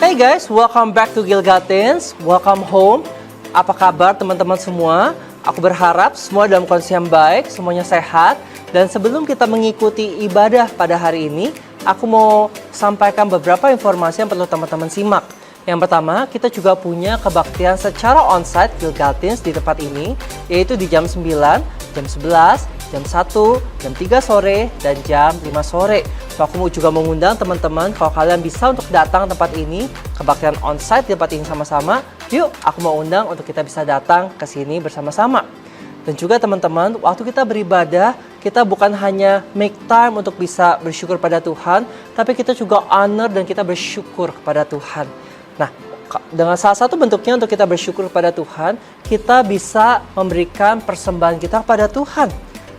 Hey guys, welcome back to Gilgatins. Welcome home. Apa kabar teman-teman semua? Aku berharap semua dalam kondisi yang baik, semuanya sehat. Dan sebelum kita mengikuti ibadah pada hari ini, aku mau sampaikan beberapa informasi yang perlu teman-teman simak. Yang pertama, kita juga punya kebaktian secara onsite Gilgatins di tempat ini, yaitu di jam 9, jam 11, jam 1, jam 3 sore, dan jam 5 sore. So, aku juga mengundang teman-teman kalau kalian bisa untuk datang ke tempat ini, kebaktian onsite di tempat ini sama-sama. Yuk, aku mau undang untuk kita bisa datang ke sini bersama-sama. Dan juga teman-teman, waktu kita beribadah, kita bukan hanya make time untuk bisa bersyukur pada Tuhan, tapi kita juga honor dan kita bersyukur kepada Tuhan. Nah, dengan salah satu bentuknya untuk kita bersyukur kepada Tuhan, kita bisa memberikan persembahan kita kepada Tuhan.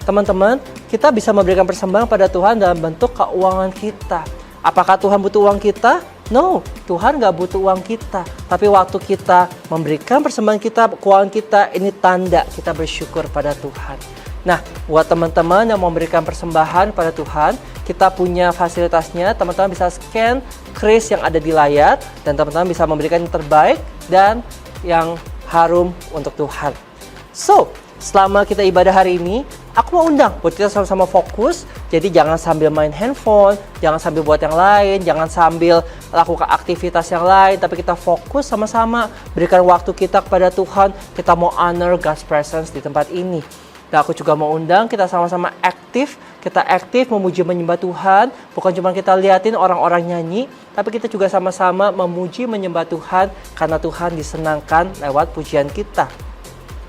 Teman-teman, kita bisa memberikan persembahan pada Tuhan dalam bentuk keuangan kita. Apakah Tuhan butuh uang kita? No, Tuhan nggak butuh uang kita. Tapi waktu kita memberikan persembahan kita, keuangan kita, ini tanda kita bersyukur pada Tuhan. Nah, buat teman-teman yang mau memberikan persembahan pada Tuhan, kita punya fasilitasnya. Teman-teman bisa scan kris yang ada di layar, dan teman-teman bisa memberikan yang terbaik dan yang harum untuk Tuhan. So, selama kita ibadah hari ini, aku mau undang buat kita sama-sama fokus. Jadi jangan sambil main handphone, jangan sambil buat yang lain, jangan sambil lakukan aktivitas yang lain, tapi kita fokus sama-sama, berikan waktu kita kepada Tuhan. Kita mau honor God's presence di tempat ini. Dan aku juga mau undang kita sama-sama aktif. Kita aktif memuji menyembah Tuhan. Bukan cuma kita liatin orang-orang nyanyi, tapi kita juga sama-sama memuji menyembah Tuhan karena Tuhan disenangkan lewat pujian kita.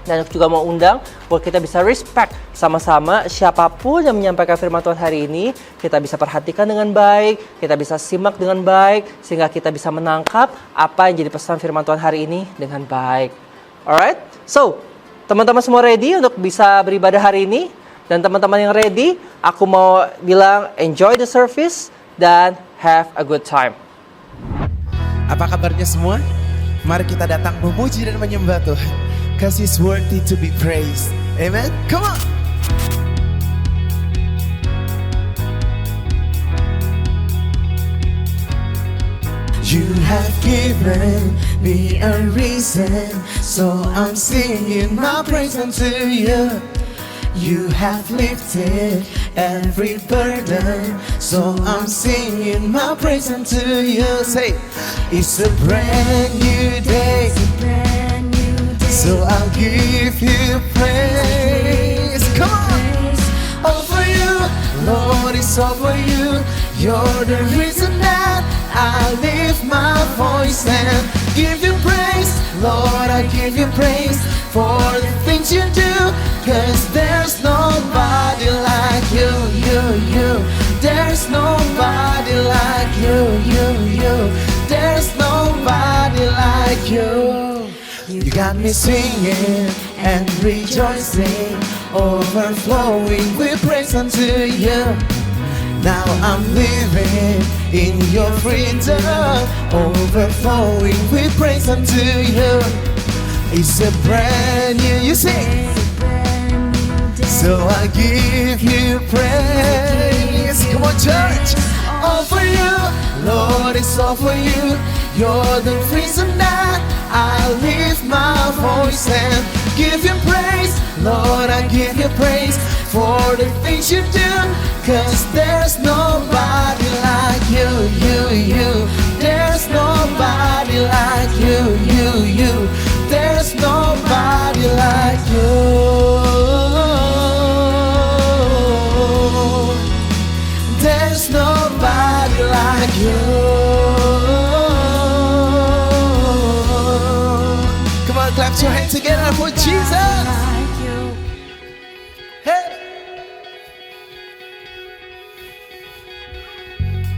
Dan aku juga mau undang buat kita bisa respect sama-sama siapapun yang menyampaikan firman Tuhan hari ini. Kita bisa perhatikan dengan baik, kita bisa simak dengan baik, sehingga kita bisa menangkap apa yang jadi pesan firman Tuhan hari ini dengan baik. Alright? So, teman-teman semua ready untuk bisa beribadah hari ini? Dan teman-teman yang ready, aku mau bilang enjoy the service dan have a good time. Apa kabarnya semua? Mari kita datang memuji dan menyembah Tuhan. Because He's worthy to be praised. Amen? Come on! You have given me a reason, so I'm singing my praise unto you. You have lifted every burden, so I'm singing my praise unto you. Say, it's a brand new day, so I'll give you praise. Come on! All for you, Lord, it's all for you. You're the reason that I lift my voice and give you praise. Lord, I give you praise for the things you do, 'cause there's nobody like you, you. There's nobody like you, you. There's nobody like you. You got me singing and rejoicing, overflowing with praise unto you. Now I'm living in your freedom, overflowing with praise unto you. It's a brand new, you sing, so I give you praise. Come on, church, all for you, Lord, it's all for you. You're the reason that I lift my voice and give you praise. Lord, I give you praise for the things you do, 'cause there's nobody like you, you. There's nobody like you, you. There's nobody like you. There's nobody like you. Come on, clap your hands together for Jesus. Hey.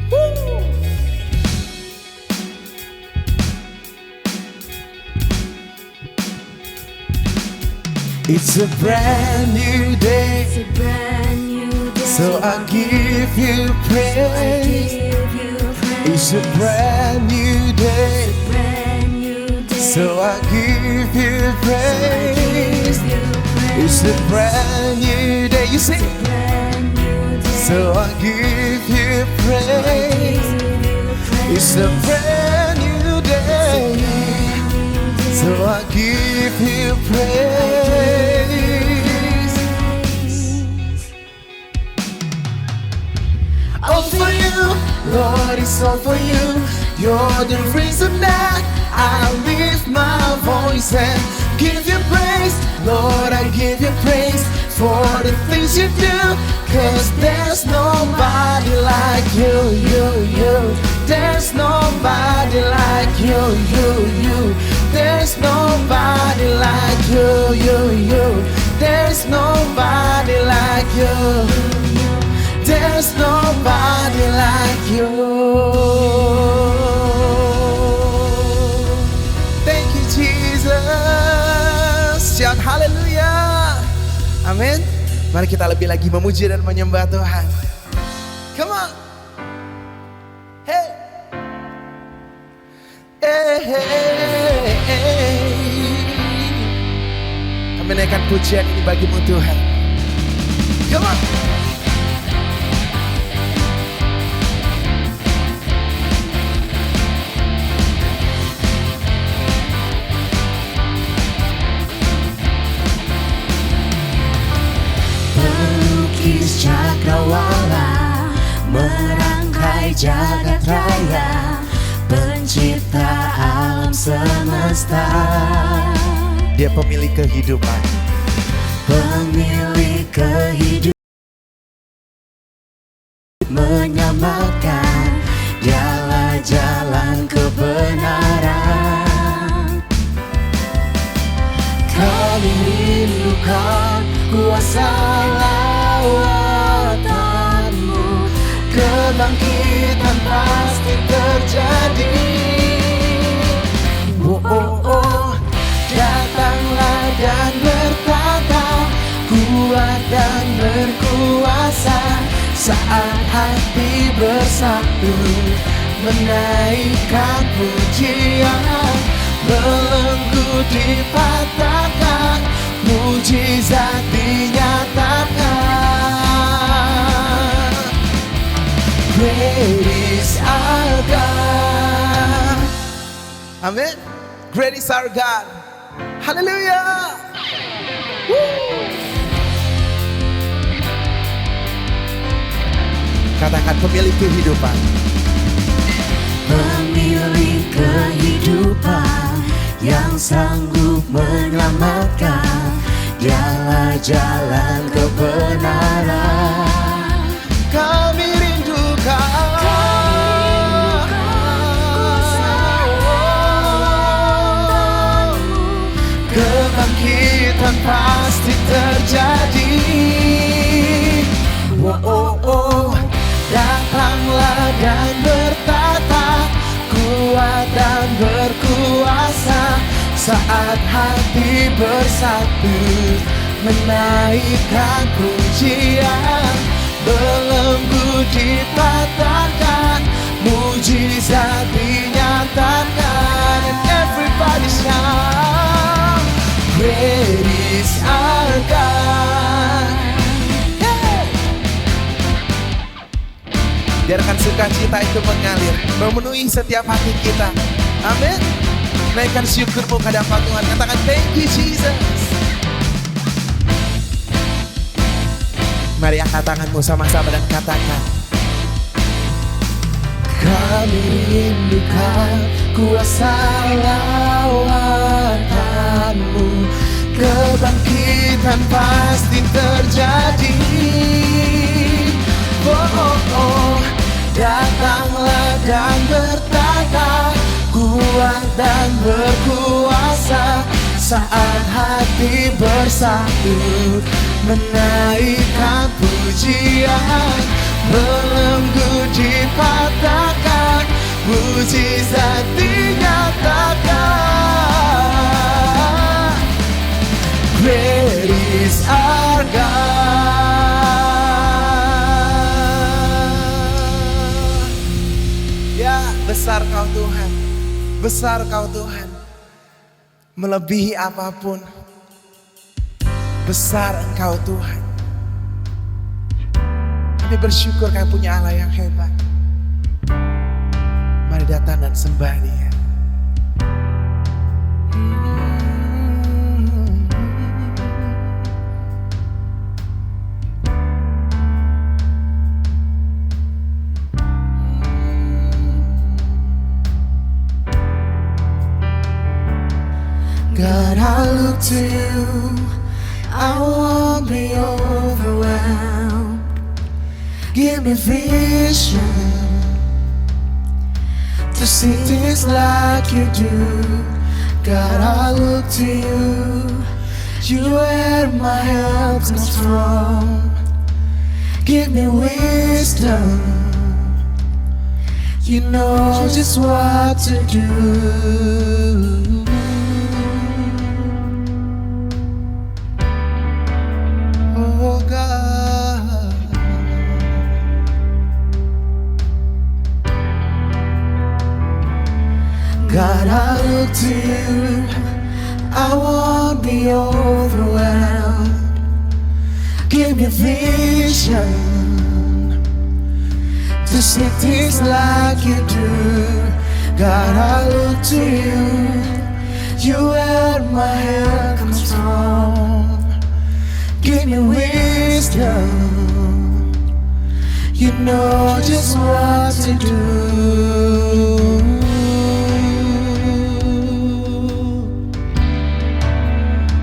Woo. It's a brand new day, so I give you praise. It's a brand new day, so I give you praise. It's a brand new day, you see. So I give you praise. It's a brand new give you praise. All for you, Lord, it's all for you. You're the reason that I lift my voice and give you praise. Lord, I give you praise for the things you do, 'cause there's nobody like you, you. There's nobody like you, you. There's nobody like you, you. There's nobody like you. There's nobody like you. Thank you, Jesus. Shout haleluya. Amin. Mari kita lebih lagi memuji dan menyembah Tuhan. Come on. Hey. Hey, hey, hey. Kami naikkan pujian ini bagimu Tuhan. Come on. Pelukis cakrawala, merangkai jagat raya, pencipta alam semesta. Dia pemilik kehidupan. Pemilik kehidupan, menyelamatkan, dialah jalan kebenaran. Kami rindukan kuasa lawatanmu, kebangkitan pasti terjadi. Oh, oh, oh. Datanglah dan bertata, kuat dan berkuasa, saat hati bersatu menaikkan pujian. Belenggu dipatahkan, mujizat dinyatakan. Great is our God. Amin. Great is our God. Haleluya. Katakan pemilik kehidupan. Pemilik kehidupan yang sanggup menyelamatkan, dialah jalan kebenaran. Kami rindukan kebangkitan pasti terjadi. Oh, oh, oh. Datanglah dan bertata, kuat dan berkuasa, saat hati bersatu menaikkan pujian. Belenggu dipatahkan, mujizat dinyatakan. And everybody shout, great is our God. Biarkan sukacita itu mengalir, memenuhi setiap hati kita. Amin. Naikkan syukurmu ke hadapan Tuhan. Katakan thank you Jesus. Mari angkat tanganmu sama-sama dan katakan, kami rindukan kuasa lawatanmu, kebangkitan pasti terjadi. Oh, oh, oh. Datanglah dan bertata, kuat dan berkuasa, saat hati bersatu menaikkan pujian. Belenggu dipatahkan, mujizat dinyatakan. Great is our God. Ya, besar Kau Tuhan, besar Kau Tuhan, melebihi apapun. Besar Engkau Tuhan. Kami bersyukur Kami punya Allah yang hebat. Mari datang dan sembah Dia. to you, I won't be overwhelmed. Give me vision to see things like you do. God, I look to you. You where my help comes from. Give me wisdom. You know just what to do. Oh God, God, I look to you. I won't be overwhelmed. Give me vision to see things like you do. God, I look to you. You where my help comes from. Give me wisdom. You know just what to do.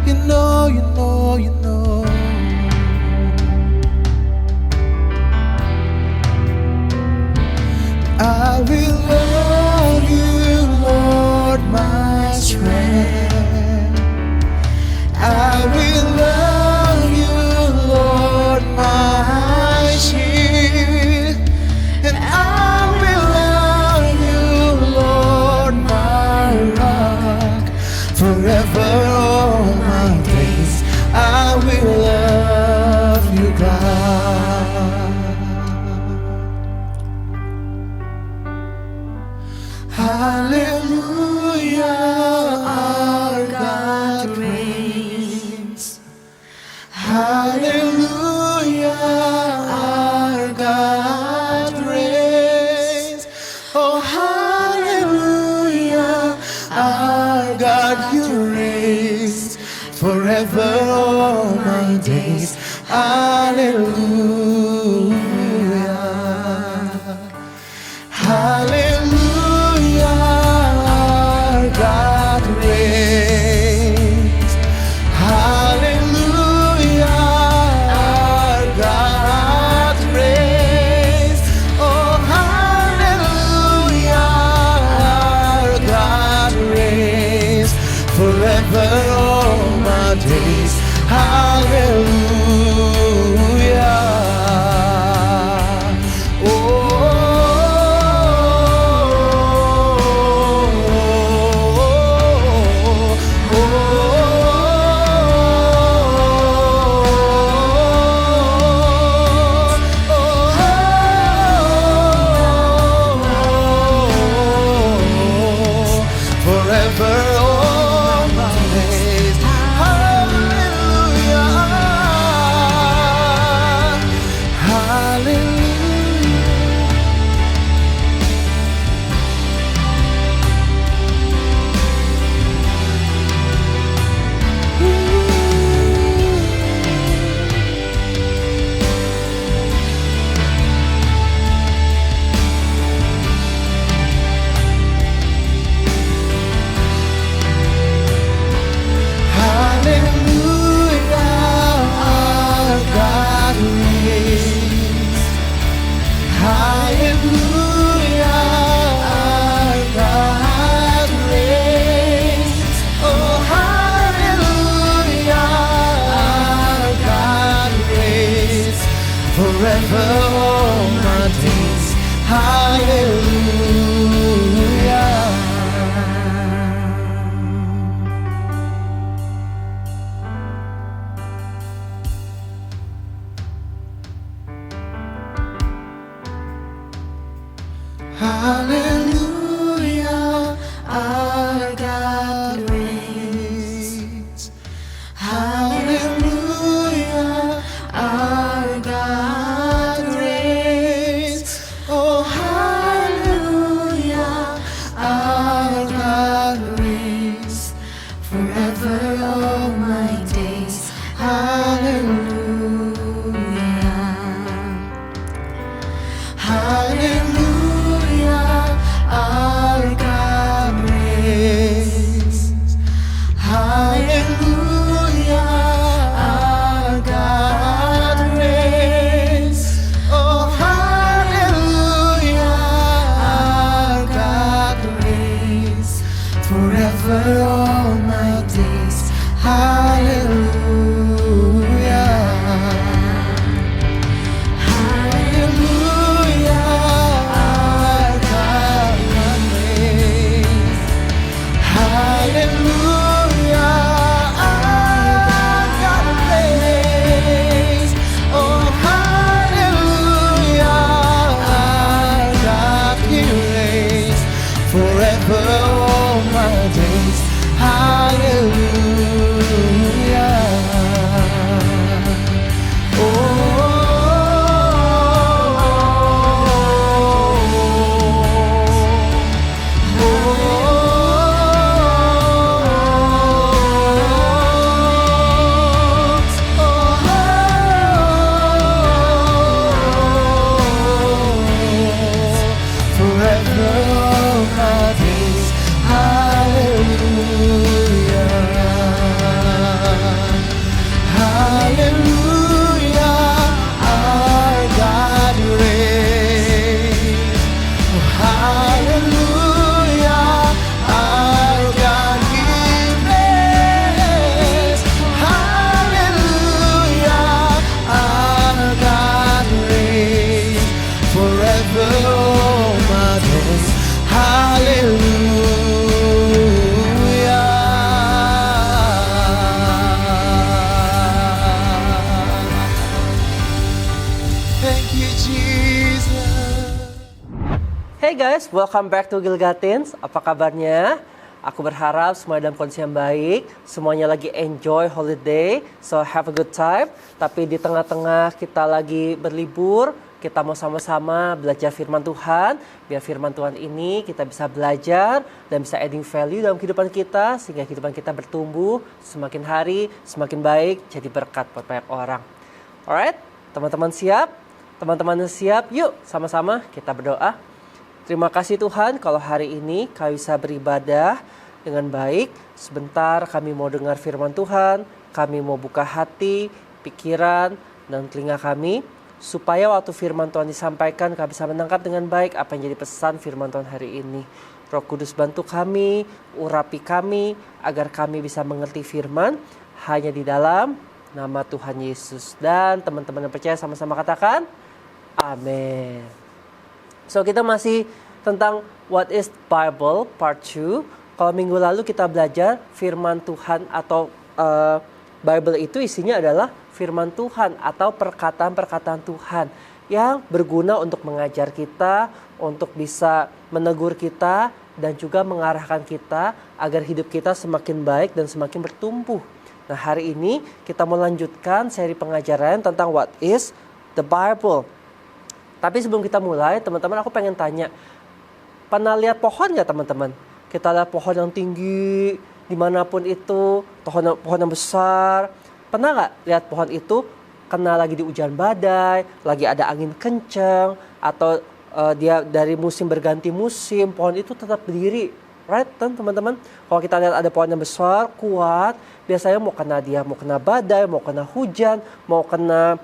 You know, you know, you know. I will love you, Lord, my strength. I will love you, Lord, my shield. And I will love you, Lord, my rock. Forever all my days I will love you, God. Hallelujah, our God reigns. Hallelujah, our God reigns. Oh, hallelujah, our God, you reign forever all my days. Hallelujah. Hallelujah, our God reigns. Hallelujah, our God reigns. Oh, hallelujah, our God reigns forever all my days. Hallelujah. Forever all my days. Hallelujah. forever all my days. Hallelujah. Hallelujah. Our God reigns. Hallelujah. Our God reigns. Oh, hallelujah. Our God, He reigns forever all my days. Hallelujah. Forever all my days. Hallelujah. Hallelujah. Our God reigns. Oh, hallelujah. Our God, He reigns. Hallelujah. Our God reigns forever all my days. Hallelujah. Thank you, Jesus. Hey guys, welcome back to Gilgatins. Apa kabarnya? Aku berharap semua dalam kondisi yang baik, semuanya lagi enjoy holiday, so have a good time. Tapi di tengah-tengah kita lagi berlibur, kita mau sama-sama belajar firman Tuhan. Biar firman Tuhan ini kita bisa belajar dan bisa adding value dalam kehidupan kita, sehingga kehidupan kita bertumbuh semakin hari, semakin baik, jadi berkat buat banyak orang. Alright, teman-teman siap? Teman-teman siap? Yuk sama-sama kita berdoa. Terima kasih Tuhan kalau hari ini kami bisa beribadah dengan baik. Sebentar kami mau dengar firman Tuhan, kami mau buka hati, pikiran, dan telinga kami. Supaya waktu firman Tuhan disampaikan kami bisa menangkap dengan baik apa yang jadi pesan firman Tuhan hari ini. Roh Kudus bantu kami, urapi kami agar kami bisa mengerti firman hanya di dalam nama Tuhan Yesus. Dan teman-teman yang percaya sama-sama katakan, amin. So kita masih tentang What is Bible Part 2. Kalau minggu lalu kita belajar firman Tuhan atau Bible itu isinya adalah firman Tuhan atau perkataan-perkataan Tuhan yang berguna untuk mengajar kita, untuk bisa menegur kita, dan juga mengarahkan kita agar hidup kita semakin baik dan semakin bertumbuh. Nah hari ini kita melanjutkan seri pengajaran tentang What is the Bible. Tapi sebelum kita mulai, teman-teman aku pengen tanya, pernah lihat pohon nggak teman-teman? Kita lihat pohon yang tinggi, dimanapun itu, pohon yang besar. Pernah nggak lihat pohon itu kena lagi di hujan badai, lagi ada angin kencang, atau dia dari musim berganti musim, pohon itu tetap berdiri. Right, teman-teman? Kalau kita lihat ada pohon yang besar, kuat, biasanya mau kena badai, mau kena hujan, mau kena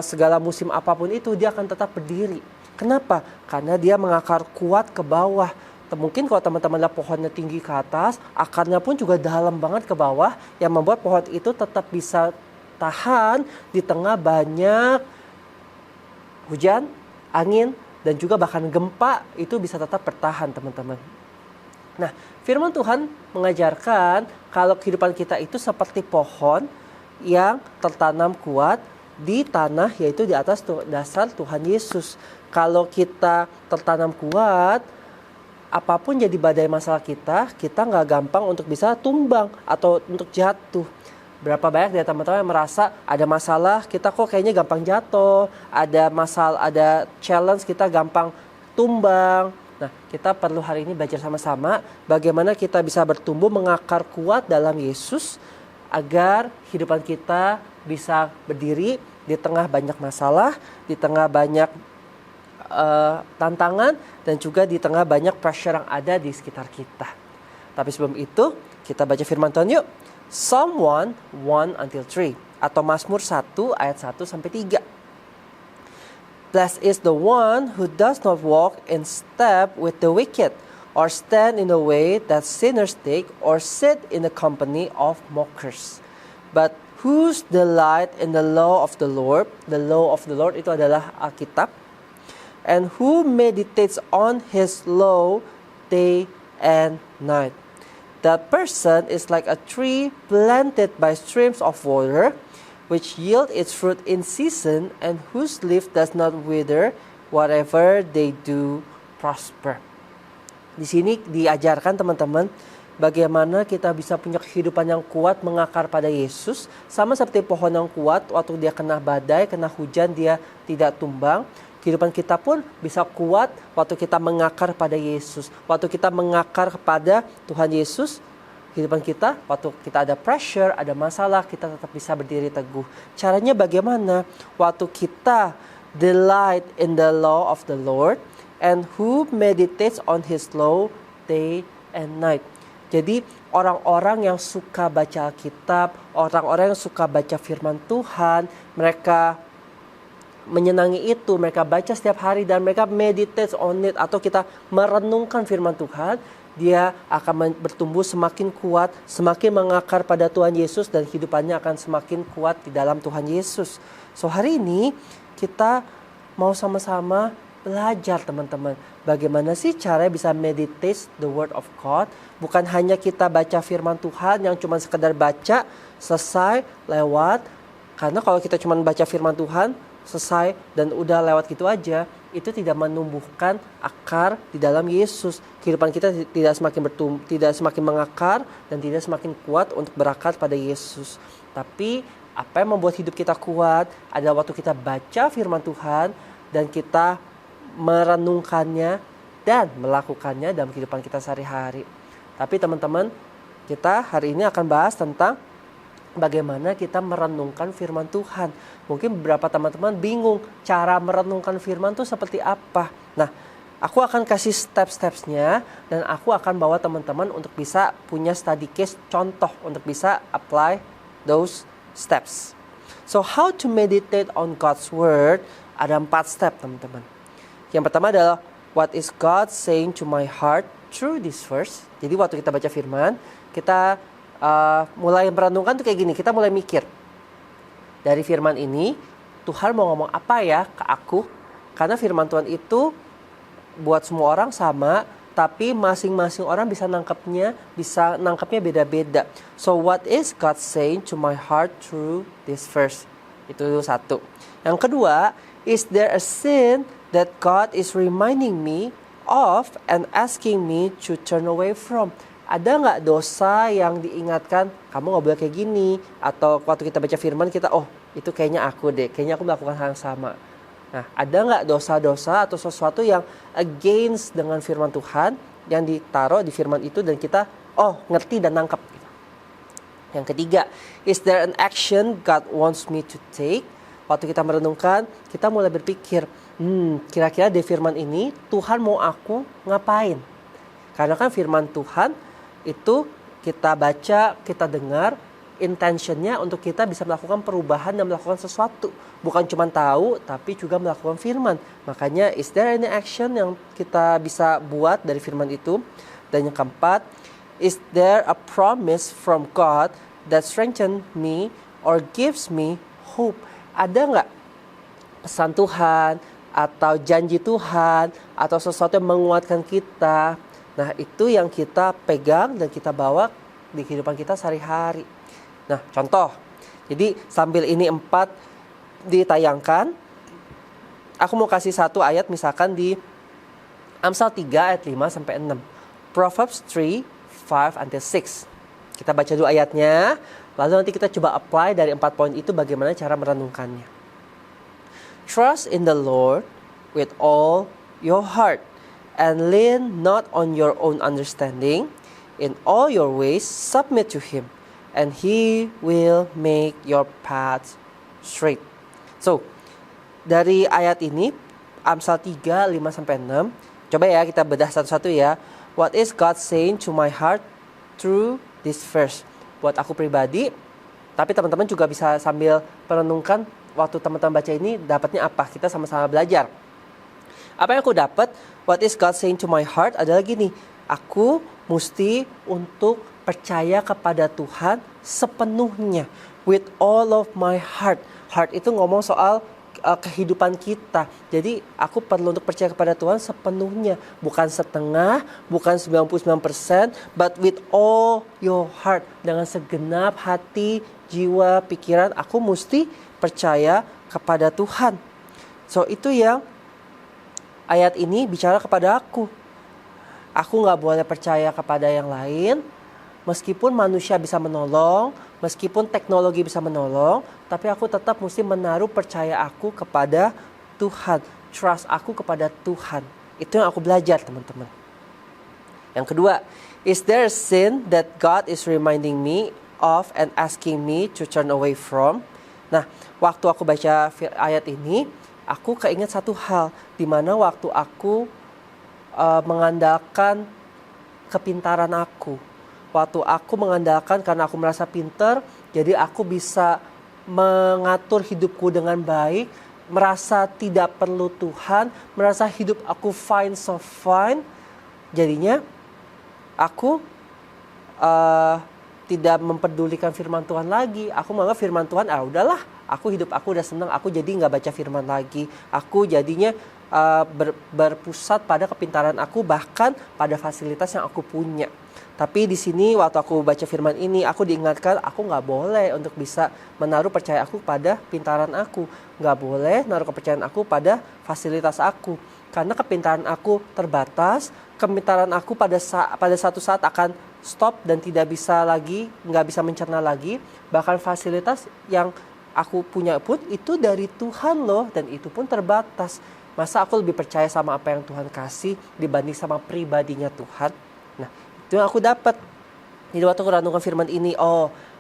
segala musim apapun itu, dia akan tetap berdiri. Kenapa? Karena dia mengakar kuat ke bawah. Mungkin kalau teman-teman lihat pohonnya tinggi ke atas, akarnya pun juga dalam banget ke bawah, yang membuat pohon itu tetap bisa tahan di tengah banyak hujan, angin, dan juga bahkan gempa, itu bisa tetap bertahan teman-teman. Nah, firman Tuhan mengajarkan kalau kehidupan kita itu seperti pohon yang tertanam kuat di tanah, yaitu di atas dasar Tuhan Yesus. Kalau kita tertanam kuat, apapun jadi badai masalah kita nggak gampang untuk bisa tumbang atau untuk jatuh. Berapa banyak dari teman-teman yang merasa ada masalah, kita kok kayaknya gampang jatuh, ada masalah, ada challenge, kita gampang tumbang. Nah, kita perlu hari ini belajar sama-sama bagaimana kita bisa bertumbuh mengakar kuat dalam Yesus agar kehidupan kita bisa berdiri di tengah banyak masalah, di tengah banyak tantangan, dan juga di tengah banyak pressure yang ada di sekitar kita. Tapi sebelum itu, kita baca firman Tuhan yuk. Psalm 1:1-3 atau Mazmur 1 ayat 1-3. Blessed is the one who does not walk in step with the wicked, or stand in the way that sinners take, or sit in the company of mockers. But whose delight in the law of the Lord itu adalah Alkitab, and who meditates on his law day and night. That person is like a tree planted by streams of water, which yield its fruit in season, and whose leaf does not wither. Whatever they do prosper. Di sini diajarkan teman-teman bagaimana kita bisa punya kehidupan yang kuat mengakar pada Yesus, sama seperti pohon yang kuat waktu dia kena badai, kena hujan dia tidak tumbang. Kehidupan kita pun bisa kuat waktu kita mengakar pada Yesus. Waktu kita mengakar kepada Tuhan Yesus, kehidupan kita waktu kita ada pressure, ada masalah, kita tetap bisa berdiri teguh. Caranya bagaimana? Waktu kita delight in the law of the Lord, and who meditates on his law day and night. Jadi orang-orang yang suka baca Alkitab, orang-orang yang suka baca firman Tuhan, mereka menyenangi itu, mereka baca setiap hari dan mereka meditate on it, atau kita merenungkan firman Tuhan, dia akan bertumbuh semakin kuat, semakin mengakar pada Tuhan Yesus, dan hidupannya akan semakin kuat di dalam Tuhan Yesus. So hari ini kita mau sama-sama belajar teman-teman, bagaimana sih cara bisa meditate the word of God. Bukan hanya kita baca firman Tuhan yang cuma sekedar baca, selesai, lewat. Karena kalau kita cuma baca firman Tuhan, selesai, dan udah lewat gitu aja, itu tidak menumbuhkan akar di dalam Yesus. Kehidupan kita tidak semakin bertumbuh, tidak semakin mengakar, dan tidak semakin kuat untuk berakar pada Yesus. Tapi apa yang membuat hidup kita kuat adalah waktu kita baca firman Tuhan dan kita merenungkannya dan melakukannya dalam kehidupan kita sehari-hari. Tapi teman-teman, kita hari ini akan bahas tentang bagaimana kita merenungkan firman Tuhan. Mungkin beberapa teman-teman bingung cara merenungkan firman itu seperti apa. Nah, aku akan kasih step-stepsnya dan aku akan bawa teman-teman untuk bisa punya study case contoh untuk bisa apply those steps. So how to meditate on God's word? Ada 4 step teman-teman. Yang pertama adalah what is God saying to my heart through this verse. Jadi waktu kita baca firman, kita mulai merenungkan tuh kayak gini. Kita mulai mikir dari firman ini, Tuhan mau ngomong apa ya ke aku? Karena firman Tuhan itu buat semua orang sama, tapi masing-masing orang bisa nangkapnya beda-beda. So what is God saying to my heart through this verse? Itu satu. Yang kedua, is there a sin that God is reminding me of and asking me to turn away from? Ada nggak dosa yang diingatkan, kamu nggak boleh kayak gini? Atau waktu kita baca firman kita, oh itu kayaknya aku deh, kayaknya aku melakukan hal yang sama. Nah, ada nggak dosa-dosa atau sesuatu yang against dengan firman Tuhan yang ditaruh di firman itu dan kita, oh ngerti dan nangkep. Yang ketiga, is there an action God wants me to take? Waktu kita merenungkan, kita mulai berpikir, kira-kira di firman ini Tuhan mau aku ngapain? Karena kan firman Tuhan itu kita baca, kita dengar, intentionnya untuk kita bisa melakukan perubahan dan melakukan sesuatu. Bukan cuma tahu, tapi juga melakukan firman. Makanya, is there any action yang kita bisa buat dari firman itu? Dan yang keempat, is there a promise from God that strengthens me or gives me hope? Ada nggak pesan Tuhan atau janji Tuhan atau sesuatu yang menguatkan kita? Nah, itu yang kita pegang dan kita bawa di kehidupan kita sehari-hari. Nah, contoh. Jadi sambil ini 4 ditayangkan, aku mau kasih satu ayat misalkan di Amsal 3 ayat 5 sampai 6. Proverbs 3, 5 until 6. Kita baca dulu ayatnya, lalu nanti kita coba apply dari 4 poin itu bagaimana cara merenungkannya. Trust in the Lord with all your heart and lean not on your own understanding. In all your ways submit to Him, and He will make your paths straight. So, dari ayat ini, Amsal 3, 5 sampai 6, coba ya kita bedah satu-satu ya. What is God saying to my heart through this verse? Buat aku pribadi, tapi teman-teman juga bisa sambil merenungkan waktu teman-teman baca ini dapatnya apa. Kita sama-sama belajar. Apa yang aku dapat, what is God saying to my heart adalah gini. Aku mesti untuk percaya kepada Tuhan sepenuhnya. With all of my heart. Heart itu ngomong soal kehidupan kita. Jadi aku perlu untuk percaya kepada Tuhan sepenuhnya. Bukan setengah, bukan 99%, but with all your heart. Dengan segenap hati, jiwa, pikiran, aku mesti percaya kepada Tuhan. So itu yang ayat ini bicara kepada aku. Aku gak boleh percaya kepada yang lain. Meskipun manusia bisa menolong, meskipun teknologi bisa menolong, tapi aku tetap mesti menaruh percaya aku kepada Tuhan. Trust aku kepada Tuhan. Itu yang aku belajar, teman-teman. Yang kedua, is there a sin that God is reminding me of and asking me to turn away from? Nah, waktu aku baca ayat ini, aku keinget satu hal, di mana waktu aku mengandalkan kepintaran aku. Waktu aku mengandalkan karena aku merasa pintar, jadi aku bisa mengatur hidupku dengan baik, merasa tidak perlu Tuhan, merasa hidup aku fine so fine. Jadinya aku tidak mempedulikan firman Tuhan lagi. Aku menganggap firman Tuhan, udahlah, hidup aku udah senang, aku jadi nggak baca firman lagi. Aku jadinya berpusat pada kepintaran aku, bahkan pada fasilitas yang aku punya. Tapi di sini waktu aku baca firman ini, aku diingatkan aku nggak boleh untuk bisa menaruh percaya aku pada pintaran aku. Nggak boleh naruh kepercayaan aku pada fasilitas aku. Karena kepintaran aku terbatas, kepintaran aku pada satu saat akan stop dan tidak bisa lagi, nggak bisa mencerna lagi. Bahkan fasilitas yang aku punya pun itu dari Tuhan loh, dan itu pun terbatas. Masa aku lebih percaya sama apa yang Tuhan kasih dibanding sama pribadinya Tuhan? Nah, itu yang aku dapat. Jadi waktu aku renungkan firman ini,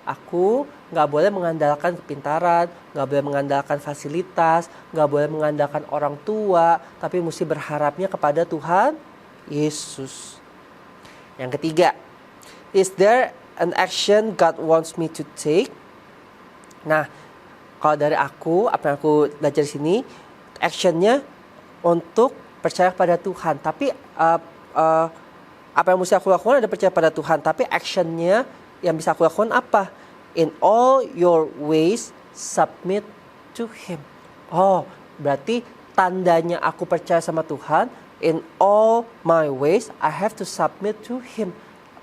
aku gak boleh mengandalkan kepintaran, gak boleh mengandalkan fasilitas, gak boleh mengandalkan orang tua, tapi mesti berharapnya kepada Tuhan Yesus. Yang ketiga, is there an action God wants me to take? Nah, kalau dari aku, apa yang aku belajar di sini, actionnya untuk percaya pada Tuhan. Tapi apa yang mesti aku lakukan ada percaya pada Tuhan. Tapi actionnya yang bisa aku lakukan apa? In all your ways, submit to Him. Berarti tandanya aku percaya sama Tuhan. In all my ways, I have to submit to Him.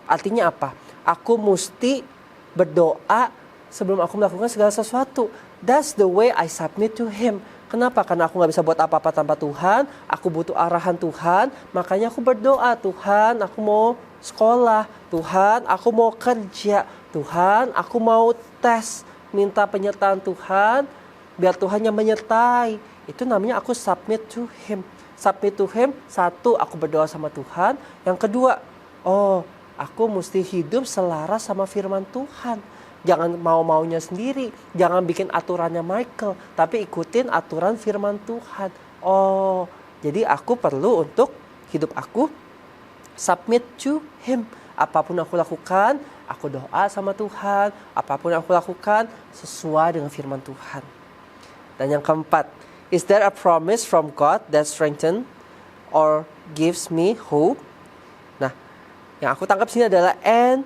Artinya apa? Aku mesti berdoa sebelum aku melakukan segala sesuatu. That's the way I submit to Him. Kenapa? Karena aku gak bisa buat apa-apa tanpa Tuhan. Aku butuh arahan Tuhan. Makanya aku berdoa, Tuhan aku mau sekolah. Tuhan aku mau kerja. Tuhan aku mau tes. Minta penyertaan Tuhan. Biar Tuhan yang menyertai. Itu namanya aku submit to Him. Submit to Him, satu, aku berdoa sama Tuhan. Yang kedua, aku mesti hidup selaras sama firman Tuhan. Jangan mau-maunya sendiri. Jangan bikin aturannya Michael. Tapi ikutin aturan firman Tuhan. Jadi aku perlu untuk hidup aku submit to Him. Apapun aku lakukan, aku doa sama Tuhan. Apapun aku lakukan, sesuai dengan firman Tuhan. Dan yang keempat, is there a promise from God that strengthens or gives me hope? Nah, yang aku tangkap sini adalah and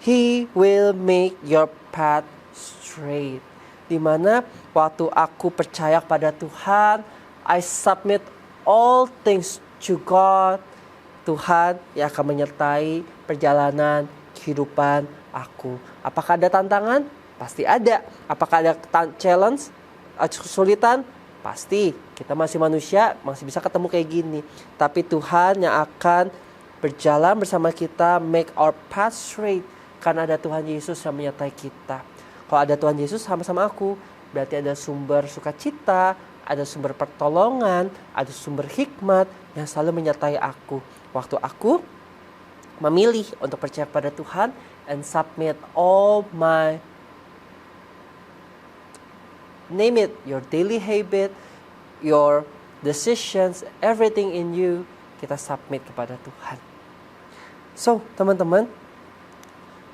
He will make your path straight. Dimana waktu aku percaya pada Tuhan, I submit all things to God. Tuhan yang akan menyertai perjalanan kehidupan aku. Apakah ada tantangan? Pasti ada. Apakah ada challenge, kesulitan? Pasti. Kita masih manusia, masih bisa ketemu kayak gini. Tapi Tuhan yang akan berjalan bersama kita, make our path straight. Karena ada Tuhan Yesus yang menyertai kita. Kalau ada Tuhan Yesus sama-sama aku, berarti ada sumber sukacita, ada sumber pertolongan, ada sumber hikmat yang selalu menyertai aku. Waktu aku memilih untuk percaya pada Tuhan and submit all my, name it, your daily habit, your decisions, everything in you, kita submit kepada Tuhan. So, teman-teman,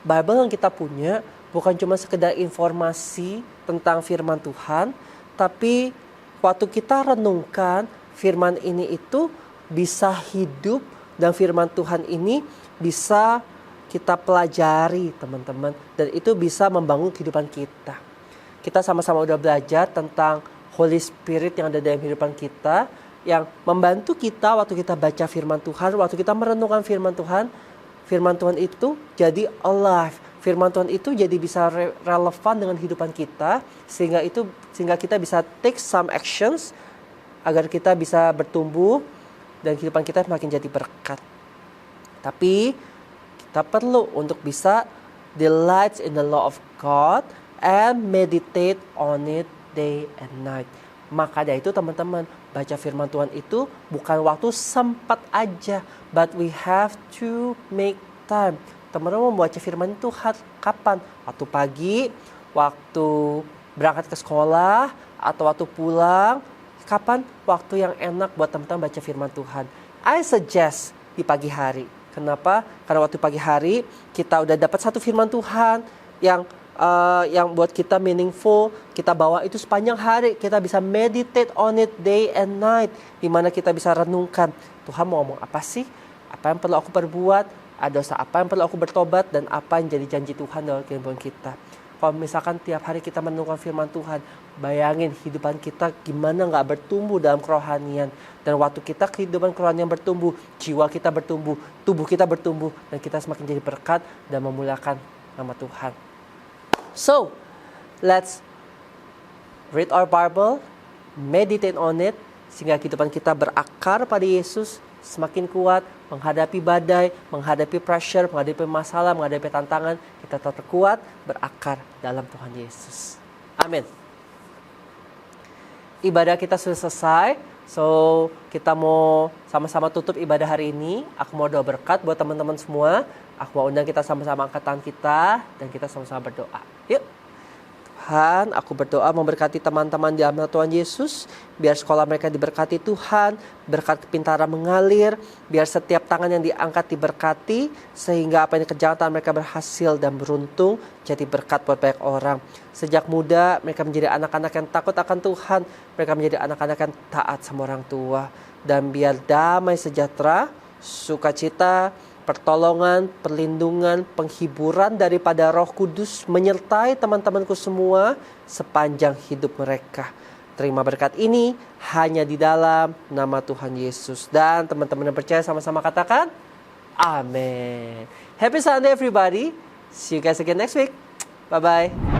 Bible yang kita punya bukan cuma sekedar informasi tentang firman Tuhan, tapi waktu kita renungkan firman ini itu bisa hidup dan firman Tuhan ini bisa kita pelajari teman-teman. Dan itu bisa membangun kehidupan kita. Kita sama-sama udah belajar tentang Holy Spirit yang ada dalam kehidupan kita. Yang membantu kita waktu kita baca firman Tuhan, waktu kita merenungkan firman Tuhan itu jadi alive. Firman Tuhan itu jadi bisa relevan dengan kehidupan kita. Sehingga kita bisa take some actions agar kita bisa bertumbuh dan kehidupan kita semakin jadi berkat. Tapi kita perlu untuk bisa delight in the law of God and meditate on it day and night. Maka dari itu teman-teman, baca firman Tuhan itu bukan waktu sempat aja, but we have to make time. Teman-teman membaca firman itu kapan? Waktu pagi, waktu berangkat ke sekolah, atau waktu pulang. Kapan? Waktu yang enak buat teman-teman baca firman Tuhan. I suggest di pagi hari. Kenapa? Karena waktu pagi hari kita udah dapat satu firman Tuhan yang buat kita meaningful. Kita bawa itu sepanjang hari. Kita bisa meditate on it day and night. Dimana kita bisa renungkan. Tuhan mau ngomong apa sih? Apa yang perlu aku perbuat? Ada dosa apa yang perlu aku bertobat? Dan apa yang jadi janji Tuhan dalam kehidupan kita? Kalau misalkan tiap hari kita mendengarkan firman Tuhan, bayangin kehidupan kita gimana gak bertumbuh dalam kerohanian. Dan waktu kita kehidupan kerohanian bertumbuh, jiwa kita bertumbuh, tubuh kita bertumbuh, dan kita semakin jadi berkat dan memuliakan nama Tuhan. So, let's read our Bible, meditate on it, sehingga kehidupan kita berakar pada Yesus, semakin kuat, menghadapi badai, menghadapi pressure, menghadapi masalah, menghadapi tantangan, kita tetap kuat, berakar dalam Tuhan Yesus. Amin. Ibadah kita sudah selesai, so kita mau sama-sama tutup ibadah hari ini. Aku mau doa berkat buat teman-teman semua. Aku mau undang kita sama-sama angkat tangan kita, dan kita sama-sama berdoa. Yuk. Tuhan, aku berdoa memberkati teman-teman di dalam Tuhan Yesus. Biar sekolah mereka diberkati Tuhan, berkat kepintaran mengalir. Biar setiap tangan yang diangkat diberkati, sehingga apa yang dikerjakan mereka berhasil dan beruntung, jadi berkat buat banyak orang. Sejak muda mereka menjadi anak-anak yang takut akan Tuhan. Mereka menjadi anak-anak yang taat sama orang tua. Dan biar damai sejahtera, sukacita, pertolongan, perlindungan, penghiburan daripada Roh Kudus menyertai teman-temanku semua sepanjang hidup mereka. Terima berkat ini hanya di dalam nama Tuhan Yesus. Dan teman-teman yang percaya sama-sama katakan, Amin. Happy Sunday everybody. See you guys again next week. Bye-bye.